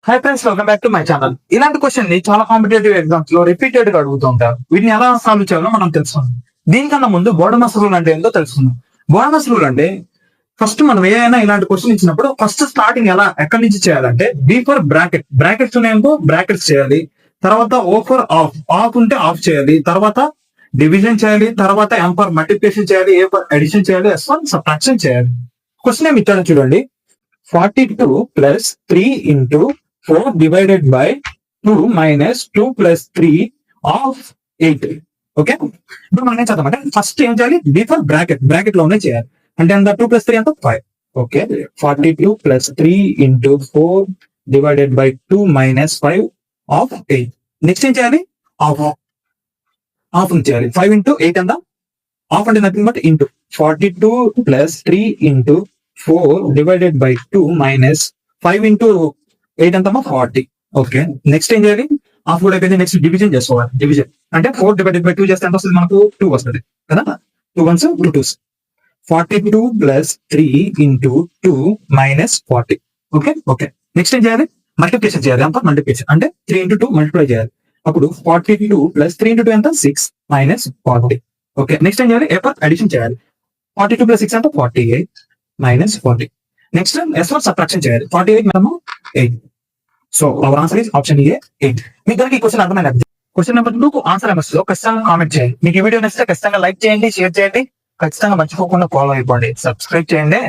Hi friends, welcome back to my channel. ఇలాంటి question ని చాలా కాంపిటేటివ్ ఎగ్జామ్స్ లో రిపీటెడ్ గా అడుగుతూ ఉంటారు. వీటిని ఎలా సాల్వ్ చేయాలో మనం తెలుసుకుందాం. దీనికన్నా ముందు బోర్డమస్ రూల్ అంటే ఏంటో తెలుసుకుందాం. బోర్డమస్ రూల్ అంటే ఫస్ట్ మనం ఏదైనా ఇలాంటి క్వశ్చన్ ఇచ్చినప్పుడు ఫస్ట్ స్టార్టింగ్ ఎక్కడి నుంచి చేయాలంటే బి ఫర్ బ్రాకెట్, బ్రాకెట్స్ ఉన్నాయనుకో బ్రాకెట్స్ చేయాలి. తర్వాత ఓ ఫర్ ఆఫ్, ఆఫ్ ఉంటే ఆఫ్ చేయాలి. తర్వాత డివిజన్ చేయాలి. తర్వాత ఎం ఫర్ మల్టిప్లికేషన్ చేయాలి. ఏ ఫర్ అడిషన్ చేయాలి. ఎస్ ఫర్ సబ్ట్రాక్షన్ చేయాలి. క్వశ్చన్ ఏమి ఇచ్చాడో చూడండి. 42 plus 3 into 4 divided by 2 minus 2 plus 3 of 8. Okay, ఇప్పుడు మనం ఏం చేద్దామంటే ఫస్ట్ ఏం చేయాలి, బి ఫర్ బ్రాకెట్, బ్రాకెట్ లోనే చేయాలి. అంటే ఎంత 2 plus 3 ఎంత 5. Okay, 42 plus 3 into 4 divided by 2 minus 5 of 8. Next ఏం చేయాలి, ఆఫ్ ఆఫ్ చేయాలి. 5 into 8 ఎంత, ఆఫ్ అంటే nothing but into 42 plus 3 into 4 divided by 2 minus 5 into 8 అంతమా 40. Okay, next ఏం చేయాలి, హాఫ్ కూడా అయిపోయింది. నెక్స్ట్ డివిజన్ చేసుకోవాలి. డివిజన్ అంటే 4 divided by 2 చేస్తే ఎంత వస్తుంది మనకు, 2 వస్తుంది కదా. 2 1s 2 2s. 42 plus 3 into 2 minus 40. Okay okay, next ఏం చేయాలి, మల్టిప్లికేషన్ చేయాలి. ఎంత మల్టిప్లికేషన్ అంటే 3 into 2 మల్టిప్లై చేయాలి. అప్పుడు 42 plus 3 into 2 ఎంత 6 minus 40. ఓకే, నెక్స్ట్ ఏం చేయాలి, ఏ ఫర్ అడిషన్ చేయాలి. 42 plus 6 ఎంత 48 minus 40. Next S for subtraction చేయాలి. 48 మనము 8. So our answer is option A 8. మీకు కనుక ఈ క్వశ్చన్ అర్థమైన క్వశ్చన్ నెంబర్ 2 ఆన్సర్ ఎంఎస్ లో ఖచ్చితంగా కామెంట్ చేయండి. మీకు ఈ వీడియో నచ్చితే ఖచ్చితంగా లైక్ చేయండి, షేర్ చేయండి. ఖచ్చితంగా మర్చిపోకుండా ఫాలో అయిపోండి, సబ్స్క్రైబ్ చేయండి.